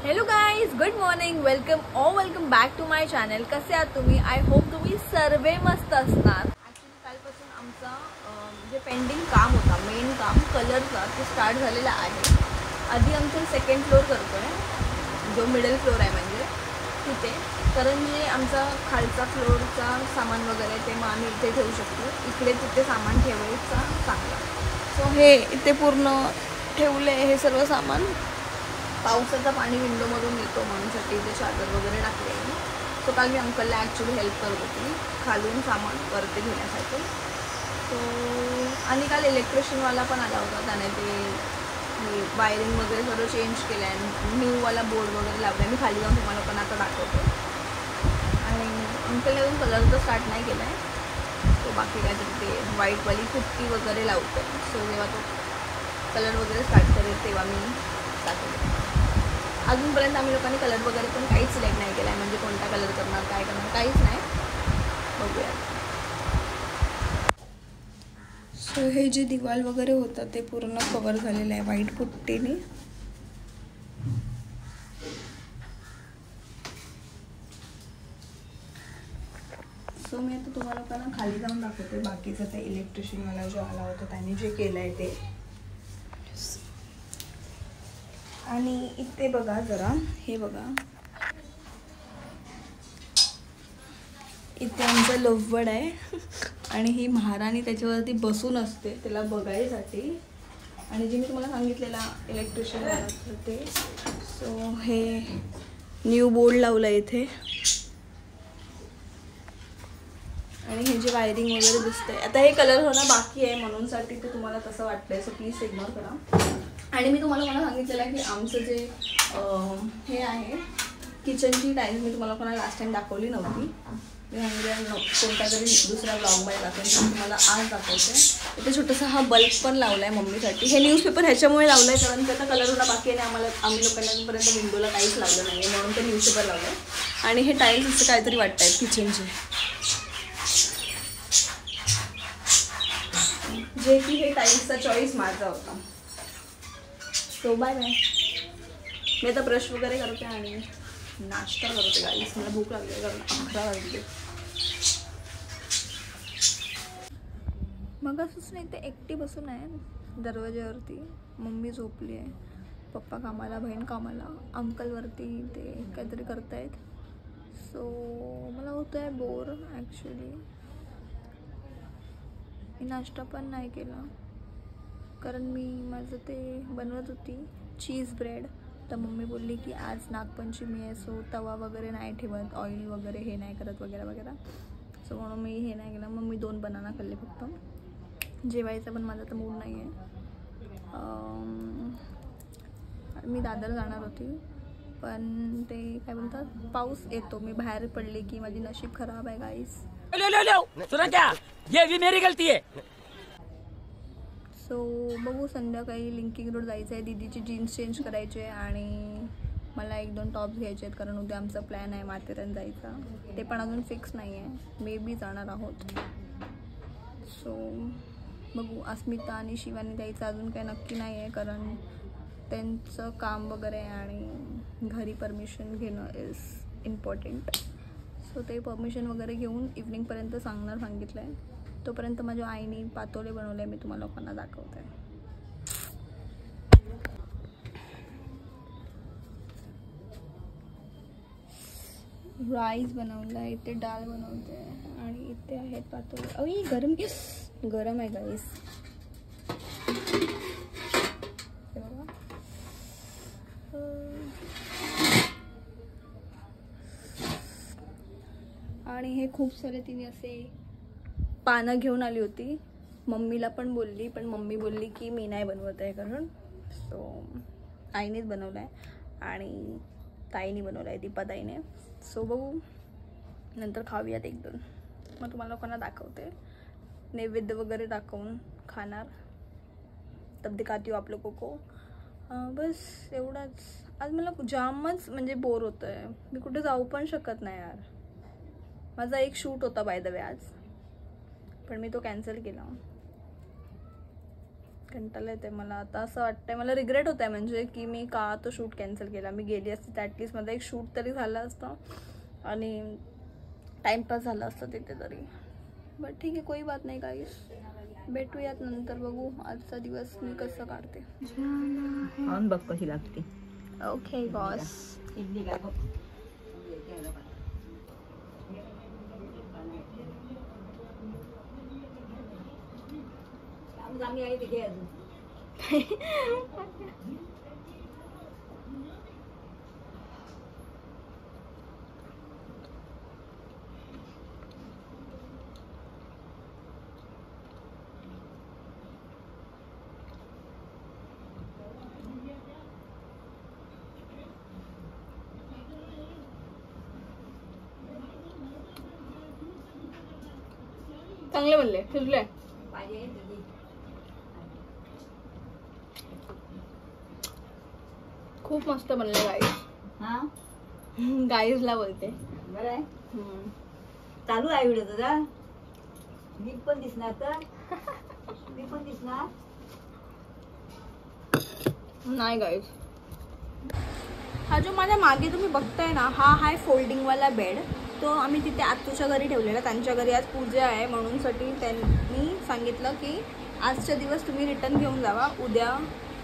Hello guys, good morning, welcome back to my channel. कसे आहात तुम्ही? आय होप तुम्ही सर्वे मस्त असणार. ॲक्च्युली कालपासून आमचा जे पेंडिंग काम होता, मेन काम कलरचा, ते स्टार्ट झालेला आहे. आधी आमचं सेकंड फ्लोर करतो आहे, जो मिडल फ्लोर आहे म्हणजे तिथे, कारण जे आमचा खालचा फ्लोरचा सामान वगैरे ते मग आम्ही इथे ठेवू शकतो. इकडे तिथे सामान ठेवायचा चांगला. सो हे इथे पूर्ण ठेवले हे सर्व सामान. पावसाचं पाणी विंडोमधून येतो म्हणूनसाठी ते चादर वगैरे टाकले. सो काल मी अंकलला ॲक्च्युली हेल्प करत होती खालून सामान वरती घेण्यासाठी. सो आणि काल इलेक्ट्रिशियनवाला पण आला होता. त्याने ते वायरिंग वगैरे सर्व चेंज केलं आहे, न्यूवाला बोर्ड वगैरे लावला आहे. मी खाली जाऊन तुम्हाला पण आता दाखवते. आणि अंकलने अजून कलर तर स्टार्ट नाही केला आहे. सो बाकी काहीतरी ते व्हाईटवाली कुट्टी वगैरे लावतो. सो जेव्हा तो कलर वगैरे स्टार्ट करेल तेव्हा मी दाखवते. अजूनपर्यंत आम्ही लोकांनी कलर वगैरे पण काहीच सिलेक्ट नाही केला आहे, म्हणजे कोणता कलर करणार, काय करणार, काहीच नाही. बघूया. सो हे जे दिवाल वगैरे होतं ते पूर्ण कवर झालेलं आहे व्हाईट पुट्टीने. सो मी आता तुम्हाला लोकांना खाली जाऊन दाखवते बाकीचं ते इलेक्ट्रिशियनवाला जो आला होता त्याने जे केलं आहे ते. आणि इथे बघा जरा, हे बघा, इथे आमचं लव्हबर्ड आहे आणि ही महाराणी त्याच्यावरती बसून असते त्याला बघायसाठी. आणि जे मी तुम्हाला सांगितलेला इलेक्ट्रिशियन ते. सो हे न्यू बोर्ड लावलं आहे इथे. आणि हे जे वायरिंग वगैरे दिसतंय, आता हे कलर होणं बाकी आहे म्हणूनसाठी ते तुम्हाला तसं वाटतंय. सो प्लीज इग्नोर करा. आणि मी तुम्हाला सांगितलेलं आहे की आमचं जे हे आहे किचनची टाईल्स मी तुम्हाला कोणाला लास्ट टाईम दाखवली नव्हती. मी कोणत्या तरी दुसऱ्या ब्लॉगमध्ये दाखवेन, तुम्हाला आज दाखवते. इथे छोटासा हा बल्ब पण लावला आहे मम्मीसाठी. हे न्यूजपेपर ह्याच्यामुळे लावलं आहे कारण त्याचा कलर होणं बाकी आहे आणि आम्ही लोकांपर्यंत विंडोला काहीच लावलं नाही आहे म्हणून ते न्यूजपेपर लावलं आहे. आणि हे टाईल्स असं काहीतरी वाटत आहेत किचनचे, जे की हे टाईल्सचा चॉईस माझा होता. So bye bye. मी आता ब्रश वगैरे करते आणि नाश्ता करते गाईस. मला भूक लागली कारण 11 वाजले. मग असंच नाही, ते एकटी बसून आहे दरवाज्यावरती. मम्मी झोपली आहे, पप्पा कामाला, बहीण कामाला, अंकलवरती ते काहीतरी करतायत. सो मला होतं आहे बोर ॲक्च्युली. मी नाश्ता पण नाही केला कारण मी माझं ते बनवत होती चीज ब्रेड. तर मम्मी बोलली की आज नागपंचमी आहे, सो तवा वगैरे नाही ठेवत, ऑइल वगैरे हे नाही करत वगैरे वगैरे. सो म्हणून मी हे नाही केलं. मग मी 2 बनाना खाल्ले फक्त. जेवायचा पण माझा तर मूड नाही आहे. मी दादर जाणार होती पण ते काय बोलतात पाऊस येतो. मी बाहेर पडले की माझी नशीब खराब आहे गाईस. सुना क्या, ये भी मेरी गलती है. सो बघू, संध्याकाळी लिंकिंग रोड जायचं आहे, दीदीची जीन्स चेंज करायचे आणि मला 1-2 टॉप्स घ्यायचे आहेत कारण उद्या आमचा प्लॅन आहे माथेरान जायचा. ते पण अजून फिक्स नाही आहे, मे बी जाणार आहोत. सो बघू. अस्मिता आणि शिवानी जायचं अजून काही नक्की नाही आहे कारण त्यांचं काम वगैरे आणि घरी परमिशन घेणं इज इम्पॉर्टंट. सो ते परमिशन वगैरे घेऊन इव्हनिंगपर्यंत सांगितलं आहे. तोपर्यंत माझ्या आईने पातोळे बनवले, मी तुम्हाला लोकांना दाखवते. राईस बनवलं आहे, इथे डाळ बनवते आणि इथे आहेत पातोळे. अई गरम गरम आहे गाईस. आणि हे खूप सारे तिने असे पानं घेऊन आली होती. मम्मीला पण बोलली पण मम्मी बोलली की मी नाही बनवत आहे कारण. सो आईनेच बनवलं आहे आणि ताईने बनवलं आहे, दीपाताईने. सो बघू, नंतर खाऊयात 1-2. मग तुम्हाला लोकांना दाखवते, नैवेद्य वगैरे दाखवून खाणार. तब दिखाती हूँ आप लोगों को. बस एवढंच. आज मला जामच म्हणजे बोर होतं आहे. मी कुठे जाऊ पण शकत नाही यार. माझा एक शूट होता बाय द वे आज, पण मी तो कॅन्सल केला कंटाळा येते मला आता. असं वाटतंय, मला रिग्रेट होत आहे म्हणजे की मी का तो शूट कॅन्सल केला. मी गेली असती तर ॲटलिस्ट माझा एक शूट तरी झाला असतं आणि टाइमपास झाला असतं तिथे तरी. बट ठीक आहे, कोई बात नाही गाईस. भेटूयात नंतर, बघू आजचा दिवस मी कसं काढते. बघ कशी लागते. Okay boss. चांगले बनले, शिजले. खूप मस्त बनले गाईस. गाईजला बोलते. बरं आहे. चालू आहे व्हिडिओ तुझा. मी पण दिसणार तर मी पण दिसणार नाही गाईज. हा जो माझ्या मागे तुम्ही बघताय ना, हा आहे फोल्डिंगवाला बेड. तो आम्ही तिथे आतूच्या घरी ठेवलेला. त्यांच्या घरी आज पूजा आहे म्हणून साठी त्यांनी सांगितलं की आजच्या दिवस तुम्ही रिटर्न घेऊन जावा, उद्या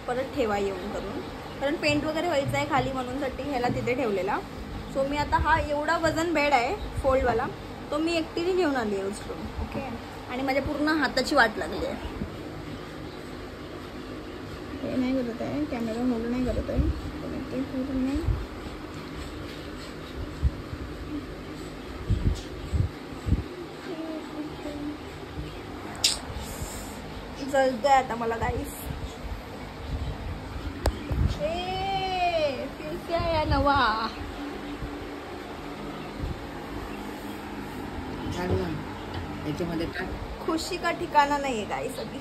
परत ठेवा येऊन करून, कारण पेंट वगैरे व्हायचं आहे खाली म्हणून साठी ह्याला तिथे ठेवलेला. सो मी आता हा एवढा वजन बेड आहे फोल्डवाला, तो मी एकटीने घेऊन आली आहे उचलून. ओके. आणि माझ्या पूर्ण हाताची वाट लागली आहे. हे नाही करत आहे, कॅमेरा होल्ड नाही करत आहे. जळतोय आता मला गाईस. फिर क्या है नवा. याच्यामध्ये खुशी का ठिकाणा नाहीये गाईस अभी.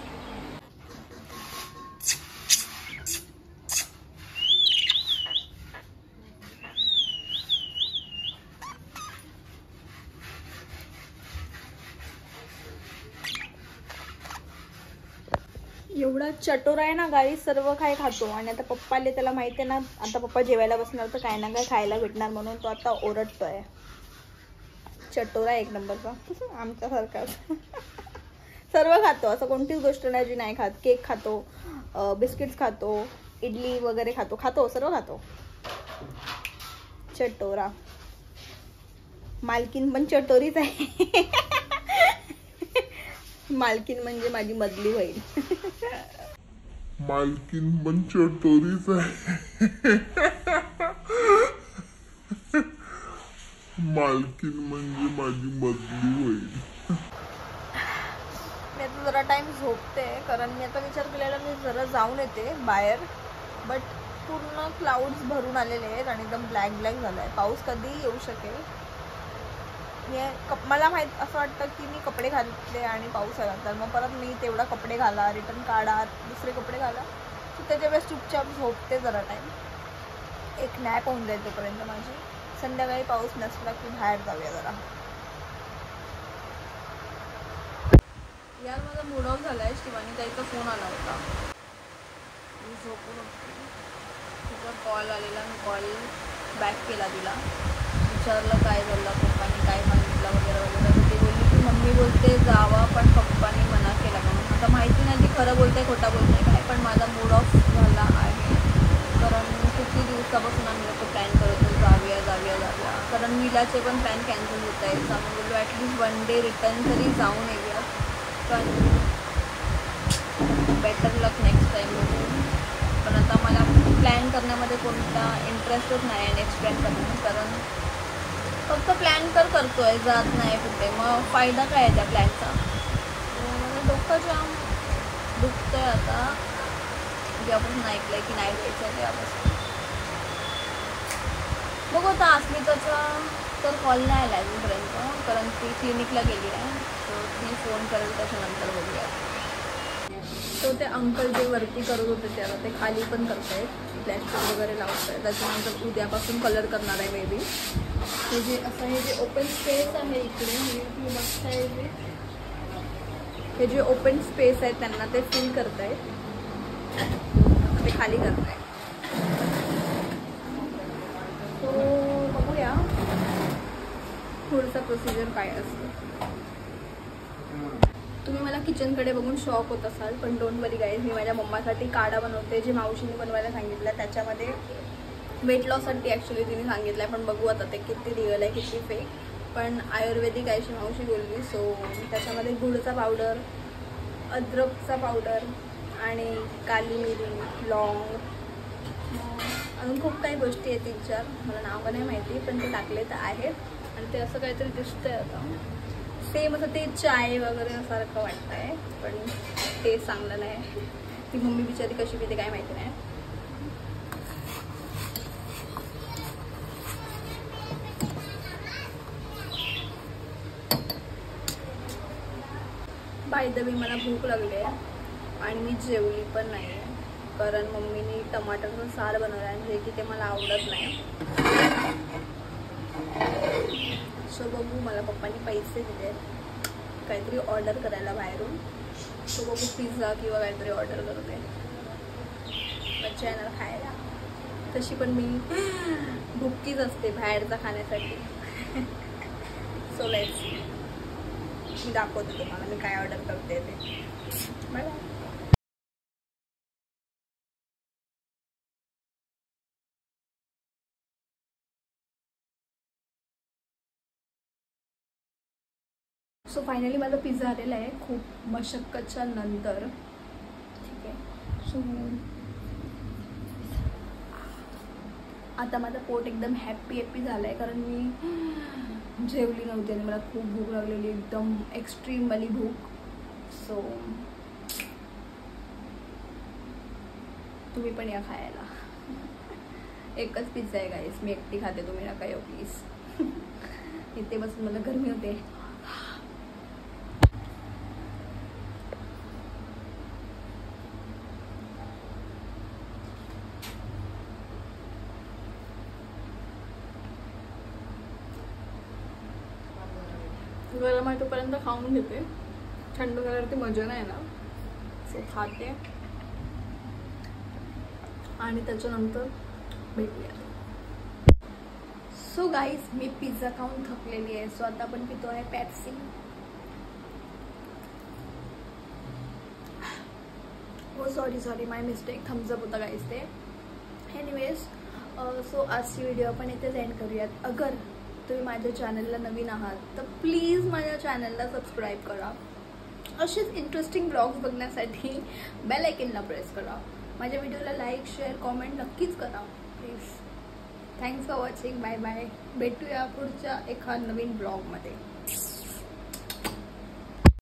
एवढा चटोर आहे ना गाईस, सर्व काय खातो. आणि आता पप्पाले त्याला माहिती आहे ना, आता पप्पा जेवायला बसणार तर काय ना काय खायला भेटणार म्हणून तो आता ओरडतोय. चटोरा एक नंबरचा आमच्यासारखा. सर्व खातो, असं कोणतीच गोष्ट नाही जी नाही खात. केक खातो, बिस्किट्स खातो, इडली वगैरे खातो, सर्व खातो. चटोरा. मालकीन पण चटोरीच आहे. मालकीन म्हणजे माझी मधली होईल. मालकीन पण चटोरीच आहे. मालकीन म्हणजे माझी मधली होईल. मी आता जरा टाइम झोपते, कारण मी आता विचार केलेला मी जरा जाऊन येते बाहेर. बट पूर्ण क्लाउड्स भरून आलेले आहेत आणि एकदम ब्लॅक झालं आहे. पाऊस कधी येऊ शकेल. मला माहीत असं वाटतं की मी कपडे घातले आणि पाऊस आला तर मग परत मी तेवढा कपडे घाला, रिटर्न काढा, दुसरे कपडे घाला. तर त्याच्या वेळेस चुपचाप झोपते जरा टाईम. एक नॅप होऊन जाईल तोपर्यंत माझी. संध्याकाळी पाऊस नसला की बाहेर जाऊया जरा. यार माझा मूड ऑफ झाला आहे. शिवानी ताईचा फोन आला होता, मी झोपून होती. तिचा कॉल आलेला, मी कॉल बॅक केला तिला. विचारलं काय झालं, पप्पांनी काय सांगितलं वगैरे वगैरे. तर ती बोलली की मम्मी बोलते जावा पण पप्पांनी मना केला म्हणून. आता माहिती नाही ती खरं बोलते खोटा बोलते काय, पण माझा मूड ऑफ झाला आहे. कारण किती दिवसापासून आम्ही लोक प्लॅन करत होतो जाऊया. कारण विलाचे पण प्लॅन कॅन्सल होत आहे. तर आम्ही बोललो ॲटलिस्ट वन डे रिटर्न तरी जाऊन येऊया. पण बेटर लक नेक्स्ट टाईम बघू. पण आता मला प्लॅन करण्यामध्ये कोणता इंटरेस्टच नाही आहे नेक्स्ट प्लॅन करण्यात. कारण फक्त प्लॅन तर करतो आहे, जात नाही कुठे. मग फायदा काय आहे त्या प्लॅनचा. मला डोकं जाम दुखतं आहे आता जेव्हापासून ऐकलं आहे की नाही जायचं आहे तेव्हापासून. बघू आता अस्मिताचा तर कॉल नाही आला अजूनपर्यंत, कारण ती क्लिनिकला गेली आहे. सो ती फोन करेल त्याच्यानंतर बघूया. तो ते अंकल जे वरती करत होते त्याला ते खाली पण करत आहेत, प्लॅस्टर वगैरे लावत आहेत. त्याच्यानंतर उद्यापासून कलर करणार आहे मे बी. हे जे असं हे जे ओपन स्पेस आहे इकडे, हे बघताय हे जे ओपन स्पेस आहे त्यांना ते फिल करत आहेत. ते खाली करताय. सो बघूया पुढचा प्रोसिजर काय असतो. तुम्ही मला किचनकडे बघून शॉक होत असाल, पण डोंट वरी गाईज, मी माझ्या मम्मासाठी काढा बनवते जे मावशीने बनवायला सांगितलं. त्याच्यामध्ये वेट लॉससाठी ॲक्च्युली तिने सांगितलं आहे, पण बघू आता ते किती रिअल आहे किती फेक. पण आयुर्वेदिक अशी मावशी बोलली. सो त्याच्यामध्ये गुळचा पावडर, अद्रकचा पावडर आणि काली मिरी, लॉंग, अजून खूप काही गोष्टी आहेत 3-4, मला नावं नाही माहिती, पण ते टाकले तर आहेत. आणि ते असं काहीतरी दिसतंय आता, सेम असं ते चाय वगैरे सारखं वाटतं आहे, पण ते चांगलं नाही. ती मम्मी बिचारी कशी पिते काय माहिती नाही. बाय द वे मला भूक लागली आहे आणि मी जेवली पण नाही आहे, कारण मम्मीने टमाटरचं सार बनवलं आहे जे की ते मला आवडत नाही. सो बघू, मला पप्पांनी पैसे दिले काहीतरी ऑर्डर करायला बाहेरून. सो बघू पिझ्झा किंवा काहीतरी ऑर्डर करते, मज्जा येणार खायला. तशी पण मी भुक्कीच असते बाहेरचा खाण्यासाठी. सो लेट्स सी, मी दाखवते तुम्हाला मी काय ऑर्डर करते ते. Bye bye. सो फायनली माझा पिझ्झा आलेला आहे खूप मशक्कतच्या नंतर. ठीक आहे, सो आता माझं पोट एकदम हॅप्पी झालं आहे, कारण मी जेवली नव्हती आणि मला खूप भूक लागलेली, एकदम एक्स्ट्रीम वाली भूक. सो तुम्ही पण या खायला. एकच पिझ्झा आहे गाईस, मी एकटी खाते, तुम्ही नका येऊ प्लीज. इथे बसून मला गरमी होते. गरम आहे तोपर्यंत खाऊन घेते, थंड झाल्यावरती मजा नाही ना. सो खाते आणि त्याच्यानंतर भेटूया. सो गाईज, मी पिझ्झा खाऊन थकलेली आहे. सो आता आपण पितो आहे पेप्सी. हो सॉरी माय मिस्टेक, थम्सअप होता गाईज ते. एनिवेज, सो आजची व्हिडिओ आपण इथेच एंड करूयात. अगर तुम्ही माझ्या चॅनलला नवीन आहात तर प्लीज माझ्या चॅनलला सबस्क्राईब करा. असेच इंटरेस्टिंग ब्लॉग्स बघण्यासाठी बेल आयकनला प्रेस करा. माझ्या व्हिडिओला लाईक, शेअर, कॉमेंट नक्कीच करा please. Thanks for watching. Bye bye. भेटूया पुढच्या एका नवीन ब्लॉगमध्ये.